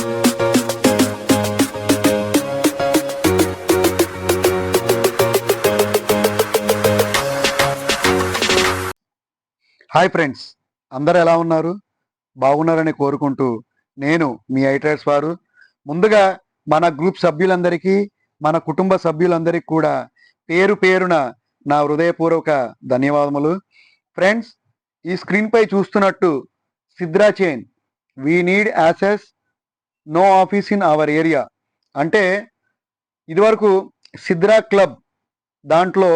Hi friends, అందరూ ఎలా ఉన్నారు? బాగున్నారని కోరుకుంటూ నేను మీ ఐట్రైడ్స్ వారు ముందుగా మన గ్రూప్ సభ్యులందరికీ, మన కుటుంబ సభ్యులందరికీ కూడా పేరు పేరున నా హృదయపూర్వక ధన్యవాదములు. ఫ్రెండ్స్, ఈ స్క్రీన్పై చూస్తున్నట్టు సిద్రా chain we need access, no office in our area అంటే ఇదివరకు సిద్రా క్లబ్ దాంట్లో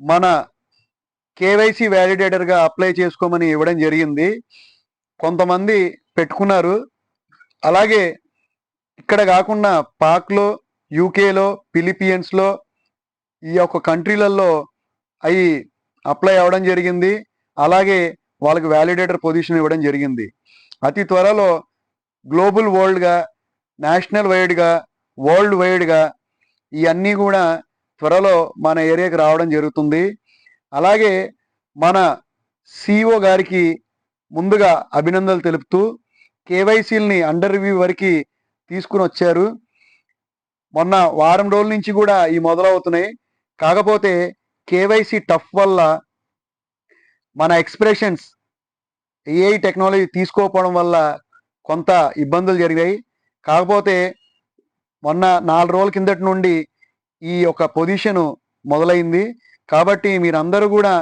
మన కేవైసీ వ్యాలిడేటర్గా అప్లై చేసుకోమని ఇవ్వడం జరిగింది. కొంతమంది పెట్టుకున్నారు. అలాగే ఇక్కడ కాకుండా పాక్లో, యూకేలో, ఫిలిపియన్స్లో ఈ యొక్క కంట్రీలలో అవి అప్లై అవ్వడం జరిగింది. అలాగే వాళ్ళకి వ్యాలిడేటర్ పొజిషన్ ఇవ్వడం జరిగింది. అతి త్వరలో గ్లోబల్ వరల్డ్గా, నేషనల్ వైడ్గా, వరల్డ్ వైడ్గా ఇవన్నీ కూడా త్వరలో మన ఏరియాకి రావడం జరుగుతుంది. అలాగే మన సిఇఓ గారికి ముందుగా అభినందనలు తెలుపుతూ కేవైసీలని అండర్ రివ్యూ వరకు తీసుకుని వచ్చారు. మొన్న వారం రోజుల నుంచి కూడా ఈ మొదలవుతున్నాయి. కాకపోతే కేవైసీ టఫ్ వల్ల మన ఎక్స్ప్రెషన్స్ ఏఐ టెక్నాలజీ తీసుకోకపోవడం వల్ల కొంత ఇబ్బందులు జరిగాయి. కాకపోతే మొన్న 4 రోజుల కిందటి నుండి ఈ యొక్క పొజిషన్ మొదలైంది. కాబట్టి మీరందరూ కూడా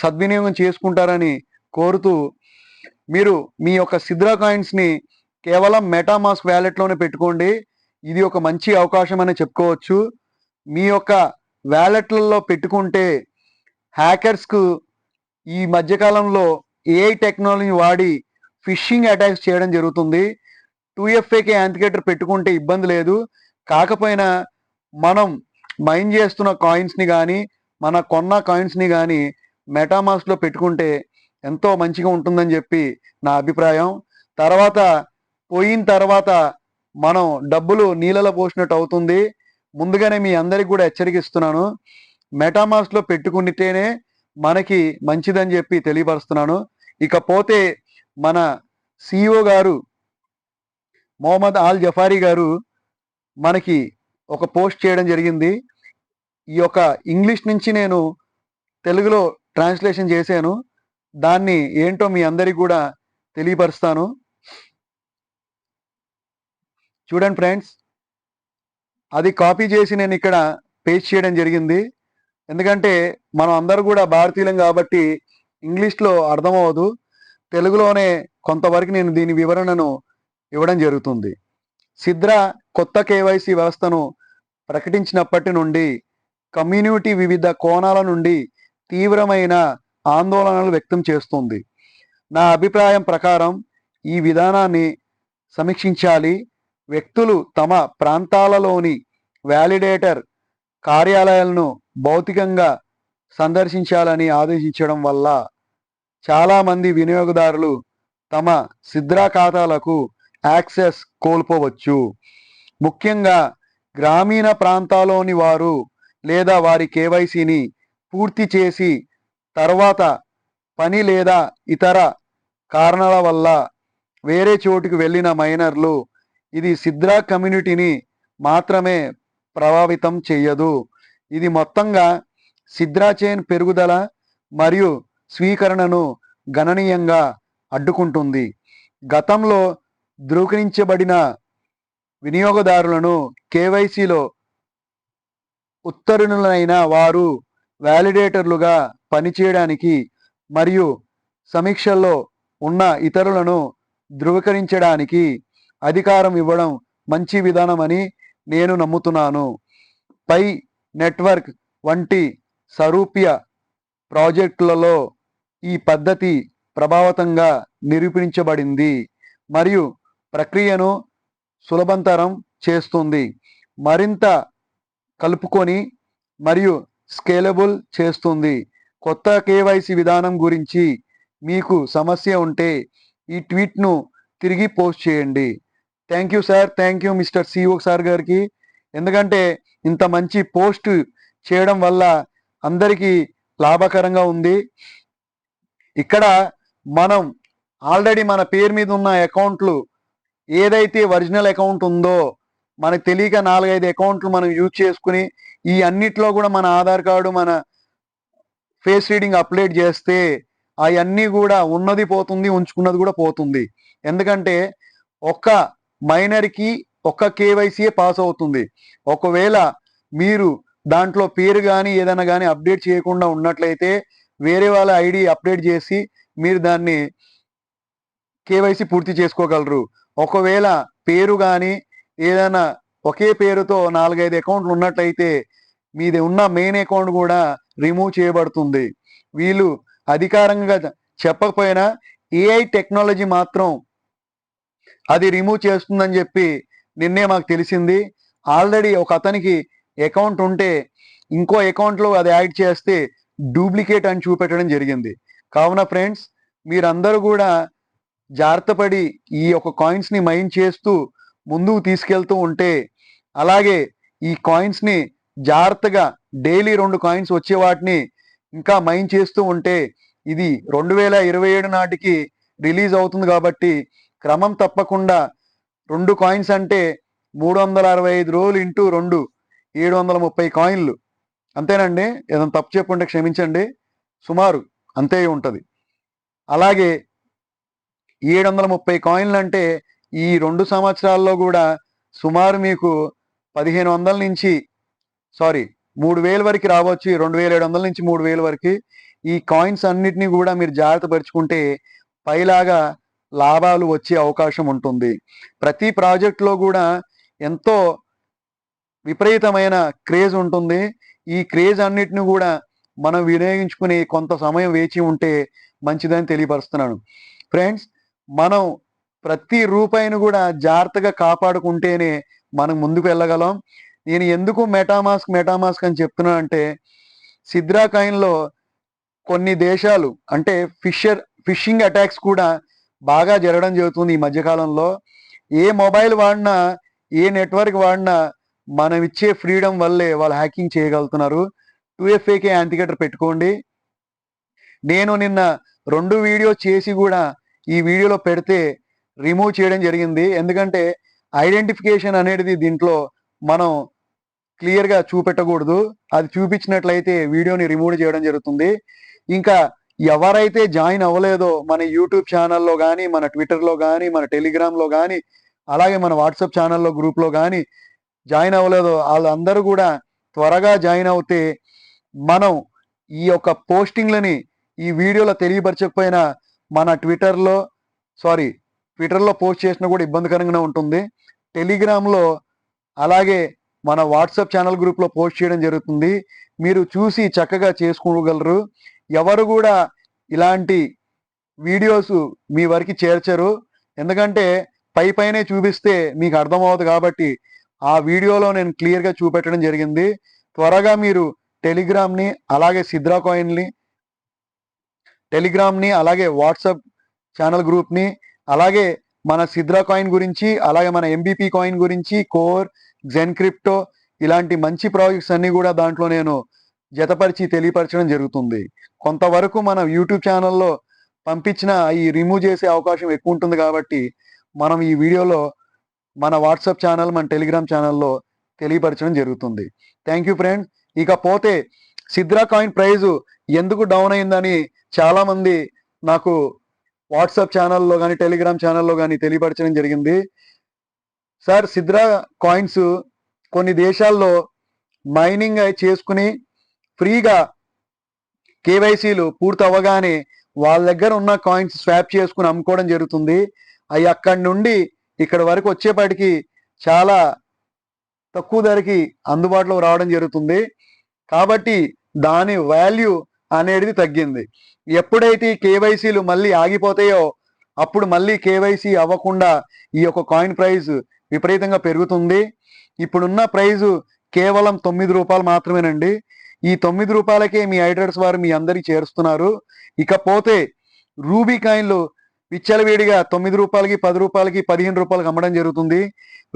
సద్వినియోగం చేసుకుంటారని కోరుతూ, మీరు మీ యొక్క సిద్రా కాయిన్స్ని కేవలం మెటామాస్క్ వ్యాలెట్లోనే పెట్టుకోండి. ఇది ఒక మంచి అవకాశం అని చెప్పుకోవచ్చు. మీ యొక్క వ్యాలెట్లలో పెట్టుకుంటే హ్యాకర్స్కు ఈ మధ్యకాలంలో ఏఐ టెక్నాలజీ వాడి ఫిషింగ్ అటాక్స్ చేయడం జరుగుతుంది. 2FAK యాంతికేటర్ పెట్టుకుంటే ఇబ్బంది లేదు. కాకపోయినా మనం మైన్ చేస్తున్న కాయిన్స్ని కానీ, మన కొన్న కాయిన్స్ని కానీ మెటామాస్క్లో పెట్టుకుంటే ఎంతో మంచిగా ఉంటుందని చెప్పి నా అభిప్రాయం. తర్వాత పోయిన తర్వాత మనం డబ్బులు నీళ్ళలో పోసినట్టు అవుతుంది. ముందుగానే మీ అందరికి కూడా హెచ్చరికిస్తున్నాను. మెటామాస్క్లో పెట్టుకుంటేనే మనకి మంచిదని చెప్పి తెలియపరుస్తున్నాను. ఇకపోతే మన సిఇఓ గారు మొహమ్మద్ ఆల్ జఫారీ గారు మనకి ఒక పోస్ట్ చేయడం జరిగింది. ఈ యొక్క ఇంగ్లీష్ నుంచి నేను తెలుగులో ట్రాన్స్లేషన్ చేశాను. దాన్ని ఏంటో మీ అందరికి కూడా తెలియపరుస్తాను. చూడండి ఫ్రెండ్స్, అది కాపీ చేసి నేను ఇక్కడ పేస్ట్ చేయడం జరిగింది. ఎందుకంటే మనం అందరూ కూడా భారతీయులం కాబట్టి ఇంగ్లీష్లో అర్థమవ్వదు. తెలుగులోనే కొంతవరకు నేను దీని వివరణను ఇవ్వడం జరుగుతుంది. సిద్రా కొత్త కేవైసీ వ్యవస్థను ప్రకటించినప్పటి నుండి కమ్యూనిటీ వివిధ కోణాల నుండి తీవ్రమైన ఆందోళనలు వ్యక్తం చేస్తుంది. నా అభిప్రాయం ప్రకారం ఈ విధానాన్ని సమీక్షించాలి. వ్యక్తులు తమ ప్రాంతాలలోని వ్యాలిడేటర్ కార్యాలయాలను భౌతికంగా సందర్శించాలని ఆదేశించడం వల్ల చాలామంది వినియోగదారులు తమ సిద్రా ఖాతాలకు యాక్సెస్ కోల్పోవచ్చు. ముఖ్యంగా గ్రామీణ ప్రాంతాల్లోని వారు లేదా వారి కేవైసీని పూర్తి చేసి తర్వాత పని లేదా ఇతర కారణాల వల్ల వేరే చోటుకు వెళ్ళిన మైనర్లు, ఇది సిద్రా కమ్యూనిటీని మాత్రమే ప్రభావితం చేయదు. ఇది మొత్తంగా సిద్రా చైన్ పెరుగుదల మరియు స్వీకరణను గణనీయంగా అడ్డుకుంటుంది. గతంలో ధృవీకరించబడిన వినియోగదారులను కేవైసీలో ఉత్తీర్ణులైన వారు వ్యాలిడేటర్లుగా పనిచేయడానికి మరియు సమీక్షల్లో ఉన్న ఇతరులను ధృవీకరించడానికి అధికారం ఇవ్వడం మంచి విధానమని నేను నమ్ముతున్నాను. పై నెట్వర్క్ వంటి సారూప్య ప్రాజెక్టులలో ఈ పద్ధతి ప్రభావవంతంగా నిరూపించబడింది మరియు ప్రక్రియను సులభతరం చేస్తుంది, మరింత కలుపుకొని మరియు స్కేలబుల్ చేస్తుంది. కొత్త కేవైసీ విధానం గురించి మీకు సమస్య ఉంటే ఈ ట్వీట్ను తిరిగి పోస్ట్ చేయండి. Thank you sir, thank you mister CEO sir గారికి. ఎందుకంటే ఇంత మంచి పోస్ట్ చేయడం వల్ల అందరికీ లాభకరంగా ఉంది. ఇక్కడ మనం ఆల్రెడీ మన పేరు మీద ఉన్న అకౌంట్లు ఏదైతే ఒరిజినల్ అకౌంట్ ఉందో మనకు తెలియక 4-5 అకౌంట్లు మనం యూజ్ చేసుకుని ఈ అన్నిట్లో కూడా మన ఆధార్ కార్డు మన ఫేస్ రీడింగ్ అప్డేట్ చేస్తే అవన్నీ కూడా ఉన్నది పోతుంది, ఉంచుకున్నది కూడా పోతుంది. ఎందుకంటే ఒక్క మైనర్కి ఒక్క కేవైసీయే పాస్ అవుతుంది. ఒకవేళ మీరు దాంట్లో పేరు కానీ ఏదైనా కానీ అప్డేట్ చేయకుండా ఉన్నట్లయితే వేరే వాళ్ళ ఐడి అప్డేట్ చేసి మీరు దాన్ని కేవైసీ పూర్తి చేసుకోగలరు. ఒకవేళ పేరు కానీ ఏదైనా ఒకే పేరుతో 4-5 అకౌంట్లు ఉన్నట్లయితే మీది ఉన్న మెయిన్ అకౌంట్ కూడా రిమూవ్ చేయబడుతుంది. వీళ్ళు అధికారంగా చెప్పకపోయినా ఏఐ టెక్నాలజీ మాత్రం అది రిమూవ్ చేస్తుందని చెప్పి నిన్నే మాకు తెలిసింది. ఆల్రెడీ ఒక అతనికి అకౌంట్ ఉంటే ఇంకో అకౌంట్లో అది యాడ్ చేస్తే డూప్లికేట్ అని చూపెట్టడం జరిగింది. కావున ఫ్రెండ్స్, మీరందరూ కూడా జాగ్రత్త పడి ఈ యొక్క కాయిన్స్ని మైన్ చేస్తూ ముందుకు తీసుకెళ్తూ ఉంటే, అలాగే ఈ కాయిన్స్ని జాగ్రత్తగా డైలీ 2 కాయిన్స్ వచ్చే వాటిని ఇంకా మైన్ చేస్తూ ఉంటే ఇది 2027 నాటికి రిలీజ్ అవుతుంది. కాబట్టి క్రమం తప్పకుండా 2 కాయిన్స్ అంటే 365 రోజులు ఇంటూ 2 730 కాయిన్లు అంతేనండి. ఏదైనా తప్పు చెప్పుంటే క్షమించండి, సుమారు అంతే ఉంటుంది. అలాగే 730 కాయిన్లు అంటే ఈ 2 సంవత్సరాల్లో కూడా సుమారు మీకు 1500 నుంచి 3000 వరకు రావచ్చు. 2700 నుంచి 3000 వరకు ఈ కాయిన్స్ అన్నిటినీ కూడా మీరు జాగ్రత్త పరుచుకుంటే పైలాగా లాభాలు వచ్చే అవకాశం ఉంటుంది. ప్రతి ప్రాజెక్ట్లో కూడా ఎంతో విపరీతమైన క్రేజ్ ఉంటుంది. ఈ క్రేజ్ అన్నిటిని కూడా మనం వినియోగించుకుని కొంత సమయం వేచి ఉంటే మంచిదని తెలియపరుస్తున్నాను. ఫ్రెండ్స్, మనం ప్రతి రూపాయిని కూడా జాగ్రత్తగా కాపాడుకుంటేనే మనం ముందుకు వెళ్ళగలం. నేను ఎందుకు మెటామాస్క్ అని చెప్తున్నా అంటే, సిద్రా కాయిన్లో కొన్ని దేశాలు అంటే ఫిషింగ్ అటాక్స్ కూడా బాగా జరగడం జరుగుతుంది ఈ మధ్యకాలంలో. ఏ మొబైల్ వాడినా ఏ నెట్వర్క్ వాడినా మనం ఇచ్చే ఫ్రీడమ్ వల్లే వాళ్ళు హ్యాకింగ్ చేయగలుగుతున్నారు. 2FA యాంటికేటర్ పెట్టుకోండి. నేను నిన్న 2 వీడియో చేసి కూడా ఈ వీడియోలో పెడితే రిమూవ్ చేయడం జరిగింది. ఎందుకంటే ఐడెంటిఫికేషన్ అనేది దీంట్లో మనం క్లియర్గా చూపెట్టకూడదు. అది చూపించినట్లయితే వీడియోని రిమూవ్ చేయడం జరుగుతుంది. ఇంకా ఎవరైతే జాయిన్ అవ్వలేదో మన యూట్యూబ్ ఛానల్లో కానీ, మన ట్విట్టర్లో కానీ, మన టెలిగ్రామ్లో కానీ, అలాగే మన వాట్సాప్ ఛానల్లో గ్రూప్లో కానీ జాయిన్ అవ్వలేదో వాళ్ళందరూ కూడా త్వరగా జాయిన్ అవుతే మనం ఈ యొక్క పోస్టింగ్లని ఈ వీడియోలో తెలియపరచకపోయినా మన ట్విట్టర్లో పోస్ట్ చేసినా కూడా ఇబ్బందికరంగానే ఉంటుంది. టెలిగ్రామ్లో అలాగే మన వాట్సాప్ ఛానల్ గ్రూప్లో పోస్ట్ చేయడం జరుగుతుంది. మీరు చూసి చక్కగా చేసుకోగలరు. ఎవరు కూడా ఇలాంటి వీడియోస్ మీ వరకు చేర్చరు. ఎందుకంటే పైనే చూపిస్తే మీకు అర్థమవుతుంది కాబట్టి ఆ వీడియోలో నేను క్లియర్గా చూపెట్టడం జరిగింది. త్వరగా మీరు టెలిగ్రామ్ని అలాగే సిద్రా కాయిన్ని అలాగే వాట్సాప్ ఛానల్ గ్రూప్ని అలాగే మన సిద్రా కాయిన్ గురించి అలాగే మన MBP కాయిన్ గురించి కోర్ జెన్క్రిప్టో ఇలాంటి మంచి ప్రాజెక్ట్స్ అన్ని కూడా దాంట్లో నేను జతపరిచి తెలియపరచడం జరుగుతుంది. కొంతవరకు మన యూట్యూబ్ ఛానల్లో పంపించిన ఈ రిమూవ్ చేసే అవకాశం ఎక్కువ ఉంటుంది కాబట్టి మనం ఈ వీడియోలో మన వాట్సాప్ ఛానల్ మన టెలిగ్రామ్ ఛానల్లో తెలియపరచడం జరుగుతుంది. Thank you friends. ఇకపోతే సిద్రా కాయిన్ ప్రైజు ఎందుకు డౌన్ అయిందని చాలామంది నాకు వాట్సాప్ ఛానల్లో కానీ టెలిగ్రామ్ ఛానల్లో కానీ తెలియపరచడం జరిగింది. సార్, సిద్రా కాయిన్స్ కొన్ని దేశాల్లో మైనింగ్ చేసుకుని ఫ్రీగా కేవైసీలు పూర్తి అవ్వగానే వాళ్ళ దగ్గర ఉన్న కాయిన్స్ స్వాప్ చేసుకుని అమ్ముకోవడం జరుగుతుంది. అవి అక్కడి నుండి ఇక్కడ వరకు వచ్చేపాటికి చాలా తక్కువ ధరకి అందుబాటులో రావడం జరుగుతుంది. కాబట్టి దాని వాల్యూ అనేది తగ్గింది. ఎప్పుడైతే కేవైసీలు మళ్ళీ ఆగిపోతాయో అప్పుడు మళ్ళీ కేవైసీ అవ్వకుండా ఈ యొక్క కాయిన్ ప్రైస్ విపరీతంగా పెరుగుతుంది. ఇప్పుడున్న ప్రైజు కేవలం 9 రూపాయలు మాత్రమేనండి. ఈ 9 రూపాయలకే మీ ఐటర్స్ వారు మీ అందరికి చేరుస్తున్నారు. ఇకపోతే రూబీ కాయిన్లు విచ్చలవేడిగా 9 రూపాయలకి 10 రూపాయలకి 15 రూపాయలకి అమ్మడం జరుగుతుంది.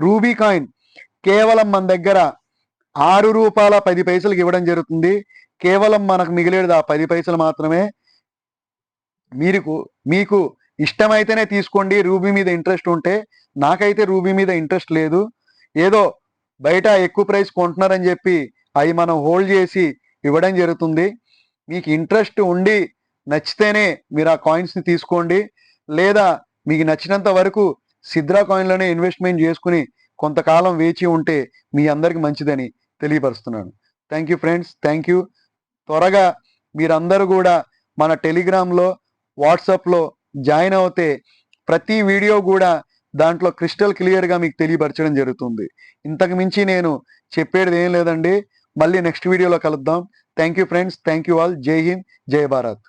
రూబీ కాయిన్ కేవలం మన దగ్గర 6 రూపాయల 10 పైసలకి ఇవ్వడం జరుగుతుంది. కేవలం మనకు మిగిలేది ఆ 10 పైసలు మాత్రమే. మీకు ఇష్టమైతేనే తీసుకోండి. రూబీ మీద ఇంట్రెస్ట్ ఉంటే నాకైతే రూబీ మీద ఇంట్రెస్ట్ లేదు. ఏదో బయట ఎక్కువ ప్రైస్ కొంటున్నారని చెప్పి అవి మనం హోల్డ్ చేసి ఇవ్వడం జరుగుతుంది. మీకు ఇంట్రెస్ట్ ఉండి నచ్చితేనే మీరు ఆ కాయిన్స్ని తీసుకోండి, లేదా మీకు నచ్చినంత వరకు సిద్రా కాయిన్లోనే ఇన్వెస్ట్మెంట్ చేసుకుని కొంతకాలం వేచి ఉంటే మీ అందరికి మంచిదని తెలియపరుస్తున్నాను. Thank you friends, thank you. త్వరగా మీరందరూ కూడా మన టెలిగ్రామ్లో, వాట్సాప్లో జాయిన్ అవుతే ప్రతి వీడియో కూడా దాంట్లో క్రిస్టల్ క్లియర్గా మీకు తెలియపరచడం జరుగుతుంది. ఇంతకు మించి నేను చెప్పేది ఏం లేదండి. మళ్ళీ నెక్స్ట్ వీడియోలో కలుద్దాం. Thank you friends, thank you all. జై హింద్, జై భారత్.